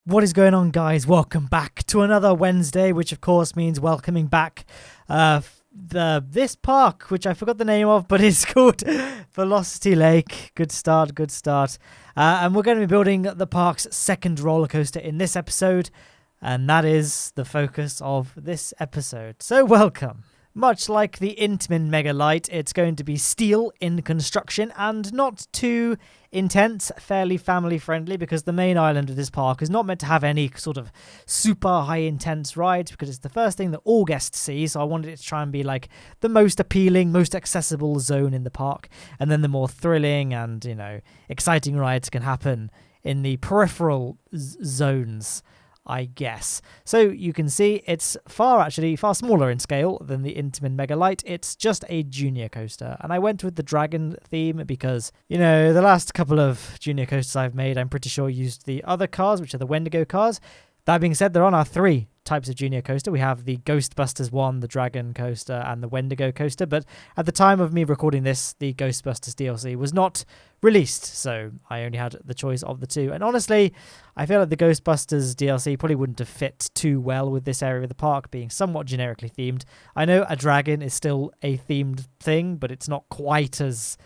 What is going on, guys? Welcome back to another Wednesday, which of course means welcoming back this park, which I forgot the name of, but it's called Velocity Lake. Good start. And we're going to be building the park's second roller coaster in this episode, and that is the focus of this episode. So welcome. Much like the Intamin Megalight, it's going to be steel in construction and not too intense, fairly family friendly, because the main island of this park is not meant to have any sort of super high intense rides, because it's the first thing that all guests see. So I wanted it to try and be like the most appealing, most accessible zone in the park, and then the more thrilling and, exciting rides can happen in the peripheral zones, I guess. So you can see it's far smaller in scale than the Intamin Megalight. It's just a junior coaster, and I went with the dragon theme because, the last couple of junior coasters I've made, I'm pretty sure used the other cars, which are the Wendigo cars. That being said, there are now 3 types of junior coaster. We have the Ghostbusters one, the Dragon coaster, and the Wendigo coaster, but at the time of me recording this, the Ghostbusters DLC was not released, so I only had the choice of the 2. And honestly, I feel like the Ghostbusters DLC probably wouldn't have fit too well with this area of the park being somewhat generically themed. I know a dragon is still a themed thing, but it's not quite as,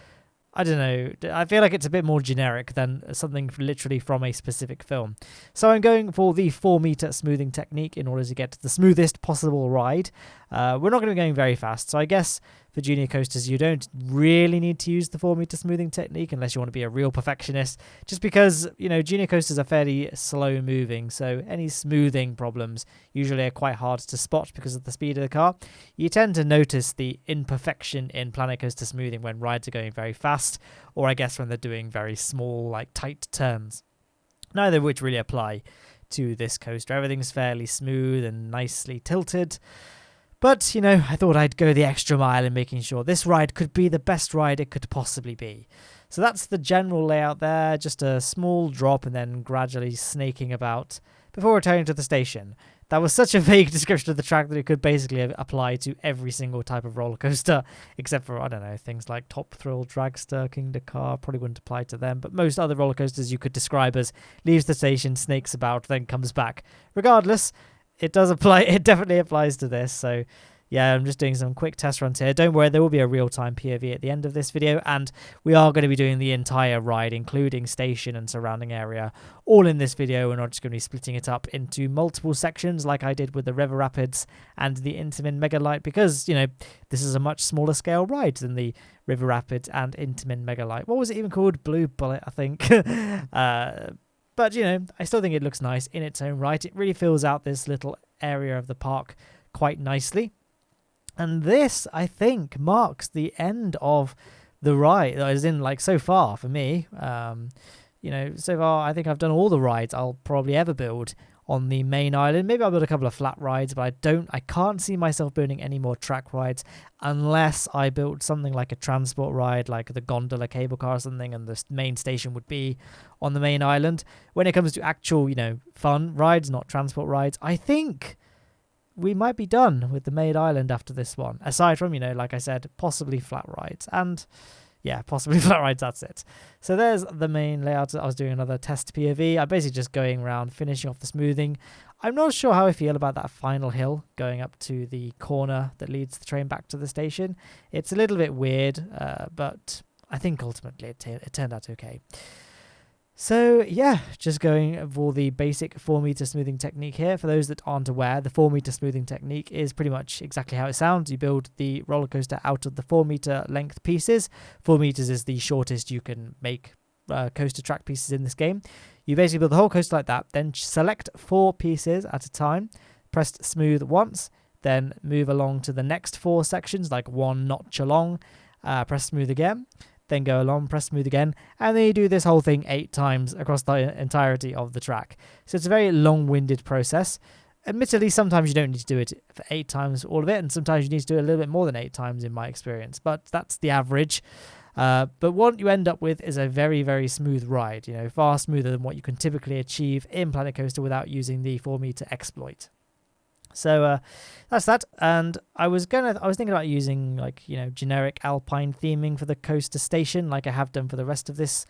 I don't know, I feel like it's a bit more generic than something literally from a specific film. So I'm going for the 4-meter smoothing technique in order to get the smoothest possible ride. We're not going to be going very fast, so I guess for junior coasters you don't really need to use the 4-meter smoothing technique unless you want to be a real perfectionist, just because, junior coasters are fairly slow moving, so any smoothing problems usually are quite hard to spot because of the speed of the car. You tend to notice the imperfection in Planet Coaster smoothing when rides are going very fast, or I guess when they're doing very small, tight turns. Neither of which really apply to this coaster. Everything's fairly smooth and nicely tilted. But, I thought I'd go the extra mile in making sure this ride could be the best ride it could possibly be. So that's the general layout there, just a small drop and then gradually snaking about before returning to the station. That was such a vague description of the track that it could basically apply to every single type of roller coaster, except for, things like Top Thrill, Dragster, King Dakar, probably wouldn't apply to them, but most other roller coasters you could describe as leaves the station, snakes about, then comes back. Regardless, it does apply. It definitely applies to this. So yeah, I'm just doing some quick test runs here. Don't worry, there will be a real-time POV at the end of this video, and we are going to be doing the entire ride, including station and surrounding area, all in this video. We're not just going to be splitting it up into multiple sections like I did with the River Rapids and the Intamin Megalight, because, this is a much smaller scale ride than the River Rapids and Intamin Megalight. What was it even called? Blue Bullet, I think. But, I still think it looks nice in its own right. It really fills out this little area of the park quite nicely. And this, I think, marks the end of the ride, as in, so far for me. So far, I think I've done all the rides I'll probably ever build on the main island. Maybe I'll build a couple of flat rides, but I can't see myself building any more track rides unless I built something like a transport ride, like the gondola cable car or something, and the main station would be on the main island. When it comes to actual, fun rides, not transport rides, I think we might be done with the main island after this one. Aside from, like I said, possibly flat rides. And yeah, possibly flat rides, that's it. So there's the main layout. I was doing another test POV. I'm basically just going around, finishing off the smoothing. I'm not sure how I feel about that final hill going up to the corner that leads the train back to the station. It's a little bit weird, but I think ultimately it turned out okay. So yeah, just going for the basic 4-meter smoothing technique here. For those that aren't aware, the 4-meter smoothing technique is pretty much exactly how it sounds. You build the roller coaster out of the 4-meter length pieces. 4 meters is the shortest you can make coaster track pieces in this game. You basically build the whole coaster like that, then select 4 pieces at a time, press smooth once, then move along to the next 4 sections, like 1 notch along, press smooth again, then go along, press smooth again, and then you do this whole thing 8 times across the entirety of the track. So it's a very long-winded process. Admittedly, sometimes you don't need to do it for 8 times all of it, and sometimes you need to do it a little bit more than 8 times in my experience, but that's the average. But what you end up with is a very, very smooth ride, far smoother than what you can typically achieve in Planet Coaster without using the 4-meter exploit. So that's that. And I was thinking about using generic alpine theming for the coaster station, like I have done for the rest of this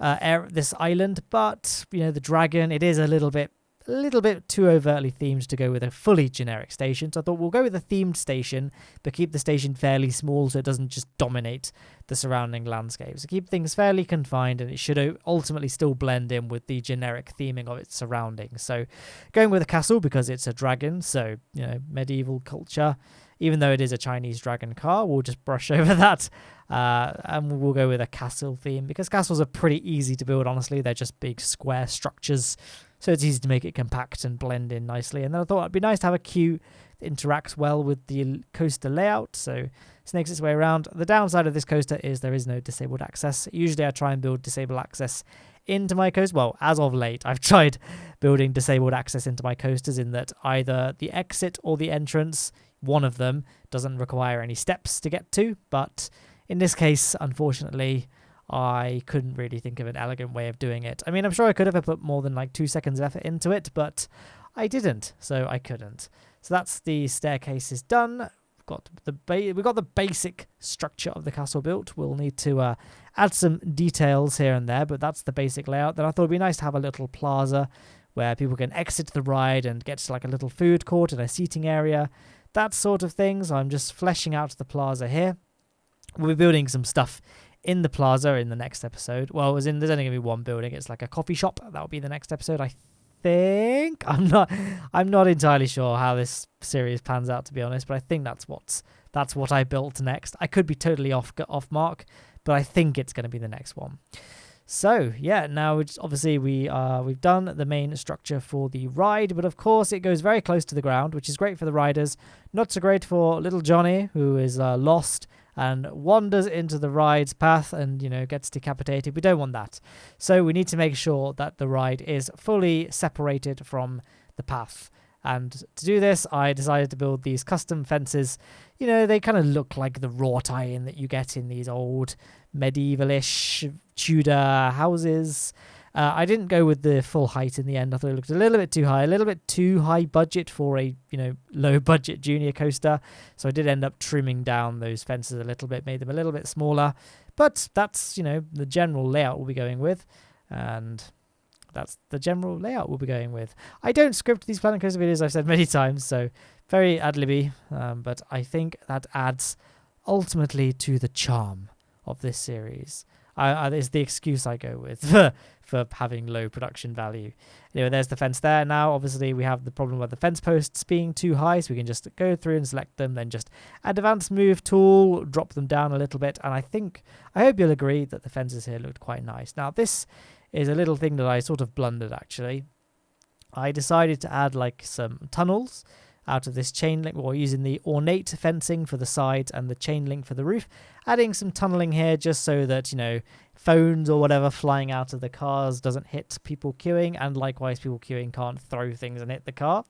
this island. But the dragon, it is a little bit a little bit too overtly themed to go with a fully generic station. So I thought we'll go with a themed station, but keep the station fairly small so it doesn't just dominate the surrounding landscape. So keep things fairly confined, and it should ultimately still blend in with the generic theming of its surroundings. So going with a castle because it's a dragon, so, you know, medieval culture. Even though it is a Chinese dragon car, we'll just brush over that. And we'll go with a castle theme because castles are pretty easy to build, honestly. They're just big square structures, so it's easy to make it compact and blend in nicely. And then I thought it'd be nice to have a queue that interacts well with the coaster layout, so snakes its way around. The downside of this coaster is there is no disabled access. Usually I try and build disabled access into my coaster. Well, as of late, I've tried building disabled access into my coasters in that either the exit or the entrance, one of them, doesn't require any steps to get to, but in this case, unfortunately, I couldn't really think of an elegant way of doing it. I mean, I'm sure I could have put more than like 2 seconds of effort into it, but I didn't, so I couldn't. So that's the staircases done. We've got the basic structure of the castle built. We'll need to add some details here and there, but that's the basic layout. Then I thought it'd be nice to have a little plaza where people can exit the ride and get to like a little food court and a seating area, that sort of thing. So I'm just fleshing out the plaza here. We'll be building some stuff in the plaza in the next episode. Well, there's only going to be one building. It's like a coffee shop. That'll be the next episode, I think. I'm not entirely sure how this series pans out, to be honest, but I think that's what I built next. I could be totally off mark, but I think it's going to be the next one. So yeah, now obviously we've done the main structure for the ride, but of course it goes very close to the ground, which is great for the riders, not so great for little Johnny, who is lost and wanders into the ride's path and, you know, gets decapitated. We don't want that. So we need to make sure that the ride is fully separated from the path. And to do this, I decided to build these custom fences. You know, they kind of look like the wrought iron that you get in these old medieval-ish Tudor houses. I didn't go with the full height in the end. I thought it looked a little bit too high budget for a, you know, low budget junior coaster. So I did end up trimming down those fences a little bit, made them a little bit smaller. But that's, you know, the general layout we'll be going with. And that's the general layout we'll be going with. I don't script these Planet Coaster videos, I've said many times, so very ad-libby. But I think that adds ultimately to the charm of this series. Is the excuse I go with for having low production value. Anyway, there's the fence there. Now, obviously, we have the problem with the fence posts being too high, so we can just go through and select them, then just advanced move tool, drop them down a little bit, and I hope you'll agree that the fences here looked quite nice. Now, this is a little thing that I sort of blundered, actually. I decided to add, like, some tunnels out of this chain link, or using the ornate fencing for the sides and the chain link for the roof, adding some tunneling here just so that, you know, phones or whatever flying out of the cars doesn't hit people queuing, and likewise people queuing can't throw things and hit the car.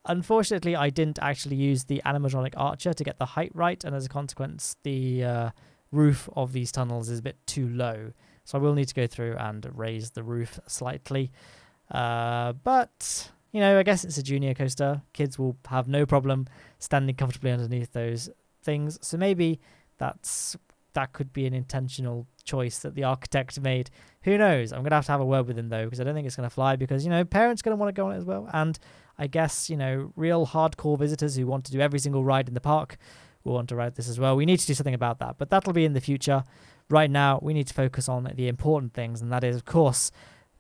Unfortunately, I didn't actually use the animatronic archer to get the height right, and as a consequence the roof of these tunnels is a bit too low, so I will need to go through and raise the roof slightly. But you know, I guess it's a junior coaster. Kids will have no problem standing comfortably underneath those things. So maybe that could be an intentional choice that the architect made. Who knows? I'm going to have a word with him, though, because I don't think it's going to fly, because, you know, parents are going to want to go on it as well. And I guess, you know, real hardcore visitors who want to do every single ride in the park will want to ride this as well. We need to do something about that, but that'll be in the future. Right now, we need to focus on the important things, and that is, of course,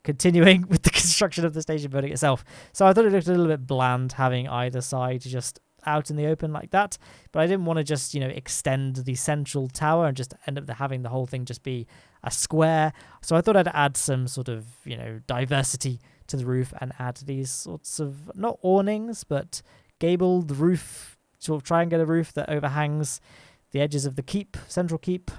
continuing with the construction of the station building itself. So I thought it looked a little bit bland having either side just out in the open like that, but I didn't want to just, you know, extend the central tower and just end up having the whole thing just be a square. So I thought I'd add some sort of, you know, diversity to the roof and add these sorts of, not awnings, but gabled roof, sort of triangular roof that overhangs the edges of the keep, central keep.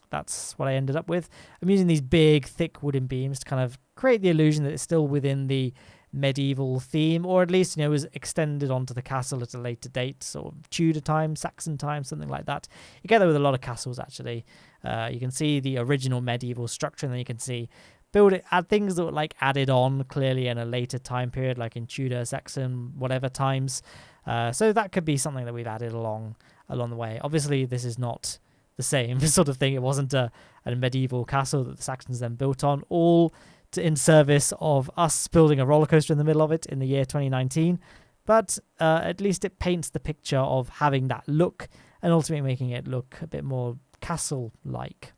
That's what I ended up with. I'm using these big, thick wooden beams to kind of create the illusion that it's still within the medieval theme, or at least, you know, was extended onto the castle at a later date, sort of Tudor time, Saxon time, something like that. You get that with a lot of castles, actually. You can see the original medieval structure, and then you can see add things that were like added on clearly in a later time period, like in Tudor, Saxon, whatever times. So that could be something that we've added along the way. Obviously, this is not the same sort of thing. It wasn't a medieval castle that the Saxons then built on. All in service of us building a roller coaster in the middle of it in the year 2019. But at least it paints the picture of having that look and ultimately making it look a bit more castle-like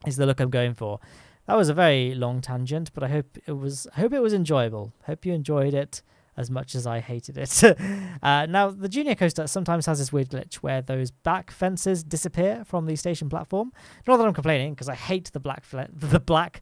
is the look I'm going for. That was a very long tangent, but I hope it was enjoyable. Hope you enjoyed it as much as I hated it. Now, the junior coaster sometimes has this weird glitch where those back fences disappear from the station platform. Not that I'm complaining, because I hate the black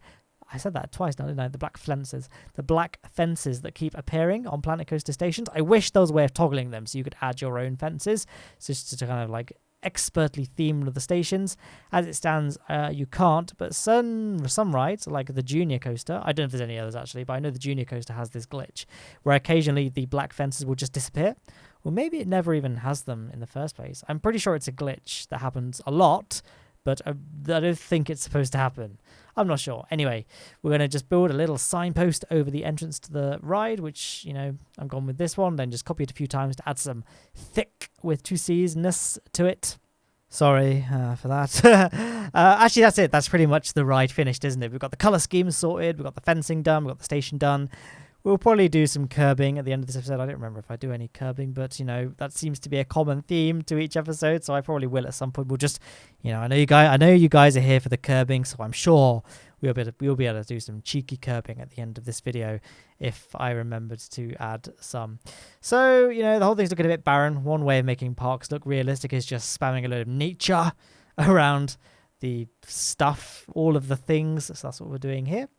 I said that twice now, didn't I? The black fences. The black fences that keep appearing on Planet Coaster stations. I wish there was a way of toggling them so you could add your own fences, just to kind of like expertly themed the stations. As it stands, you can't, but some rides, like the junior coaster, I don't know if there's any others actually, but I know the junior coaster has this glitch where occasionally the black fences will just disappear. Well, maybe it never even has them in the first place. I'm pretty sure it's a glitch that happens a lot, but I don't think it's supposed to happen. I'm not sure. Anyway, we're going to just build a little signpost over the entrance to the ride, which, you know, I'm gone with this one, then just copy it a few times to add some thick with 2 C's-ness to it. Sorry for that. Actually, that's it. That's pretty much the ride finished, isn't it? We've got the colour scheme sorted, we've got the fencing done, we've got the station done. We'll probably do some curbing at the end of this episode. I don't remember if I do any curbing, but, you know, that seems to be a common theme to each episode, so I probably will at some point. We'll just, you know, I know you guys are here for the curbing, so I'm sure we'll be able to do some cheeky curbing at the end of this video if I remembered to add some. So, you know, the whole thing's looking a bit barren. One way of making parks look realistic is just spamming a load of nature around the stuff, all of the things. So that's what we're doing here.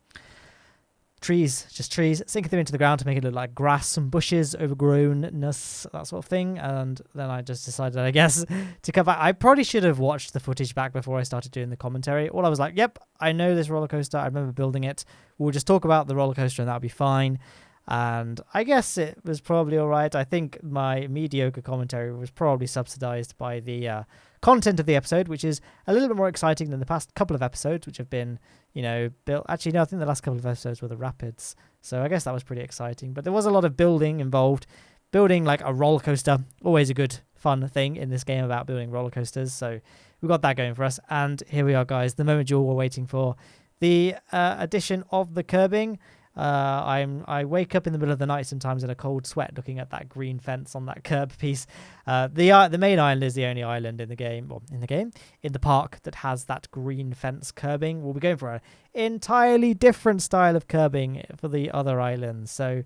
Trees, just trees, sinking them into the ground to make it look like grass, some bushes, overgrownness, that sort of thing. And then I just decided, I guess, to come back. I probably should have watched the footage back before I started doing the commentary. All I was like, yep, I know this roller coaster. I remember building it. We'll just talk about the roller coaster and that'll be fine. And I guess it was probably all right. I think my mediocre commentary was probably subsidized by the content of the episode, which is a little bit more exciting than the past couple of episodes, which have been, you know, built. Actually, no, I think the last couple of episodes were the rapids. So I guess that was pretty exciting. But there was a lot of building involved. Building like a roller coaster, always a good, fun thing in this game about building roller coasters. So we got that going for us. And here we are, guys, the moment you all were waiting for. The addition of the curbing. I wake up in the middle of the night sometimes in a cold sweat looking at that green fence on that curb piece. The main island is the only island in the park that has that green fence curbing. We'll be going for an entirely different style of curbing for the other islands. So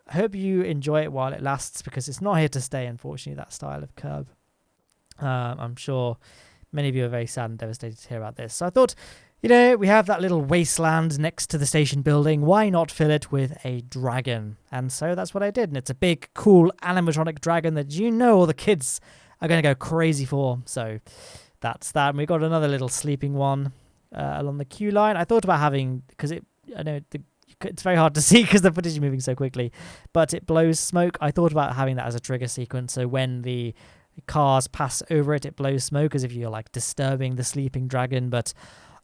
I hope you enjoy it while it lasts, because it's not here to stay, unfortunately, that style of curb. I'm sure many of you are very sad and devastated to hear about this. So I thought, you know, we have that little wasteland next to the station building. Why not fill it with a dragon? And so that's what I did. And it's a big, cool animatronic dragon that, you know, all the kids are going to go crazy for. So that's that. And we got another little sleeping one along the queue line. I thought about having, because it's very hard to see because the footage is moving so quickly, but it blows smoke. I thought about having that as a trigger sequence. So when the cars pass over it, it blows smoke as if you're like disturbing the sleeping dragon. But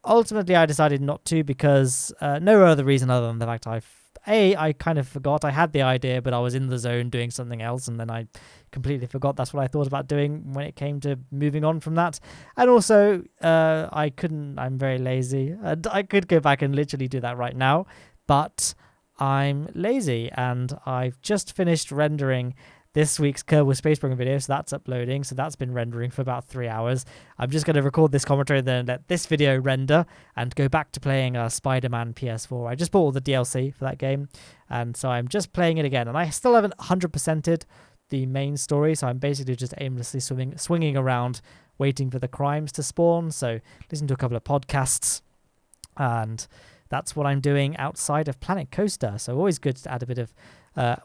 ultimately, I decided not to, because no other reason other than the fact I kind of forgot. I had the idea, but I was in the zone doing something else, and then I completely forgot that's what I thought about doing when it came to moving on from that. And also, I couldn't. I'm very lazy. I could go back and literally do that right now, but I'm lazy, and I've just finished rendering this week's Kerbal Space Program video, so that's uploading. So that's been rendering for about 3 hours. I'm just going to record this commentary, then let this video render and go back to playing Spider-Man PS4. I just bought all the DLC for that game, and so I'm just playing it again. And I still haven't 100%ed the main story, so I'm basically just aimlessly swinging around, waiting for the crimes to spawn. So listen to a couple of podcasts, and that's what I'm doing outside of Planet Coaster. So always good to add a bit of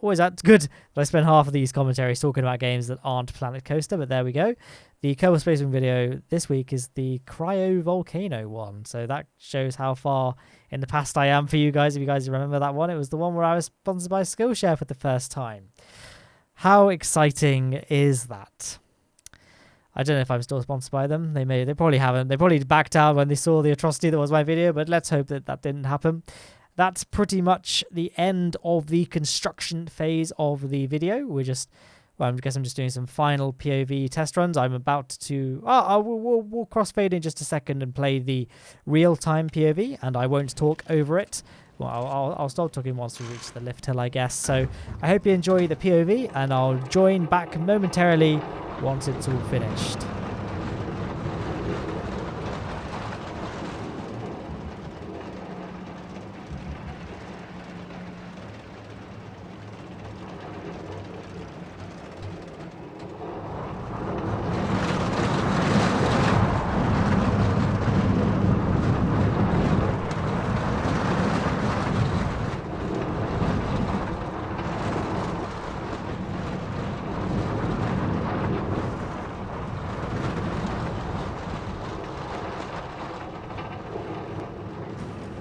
always that's good that I spend half of these commentaries talking about games that aren't Planet Coaster, but there we go. The Kerbal Space Program video this week is the Cryo Volcano one, so that shows how far in the past I am for you guys. If you guys remember that one, it was the one where I was sponsored by Skillshare for the first time. How exciting is that? I don't know if I'm still sponsored by them. They probably haven't. They probably backed out when they saw the atrocity that was my video, but let's hope that that didn't happen. That's pretty much the end of the construction phase of the video. I guess I'm just doing some final POV test runs. I'm about to... we'll crossfade in just a second and play the real-time POV, and I won't talk over it. Well, I'll stop talking once we reach the lift hill, I guess. So I hope you enjoy the POV, and I'll join back momentarily once it's all finished.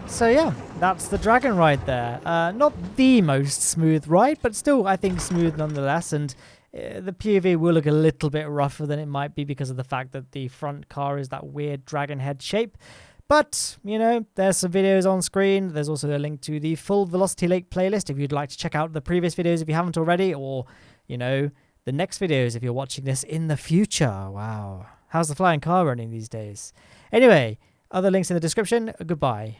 So yeah, that's the dragon ride there. Not the most smooth ride, but still I think smooth nonetheless. And the POV will look a little bit rougher than it might be because of the fact that the front car is that weird dragon head shape. But, you know, there's some videos on screen. There's also a link to the full Velocity Lake playlist if you'd like to check out the previous videos if you haven't already, or, you know, the next videos if you're watching this in the future. Wow. How's the flying car running these days? Anyway, other links in the description. Goodbye.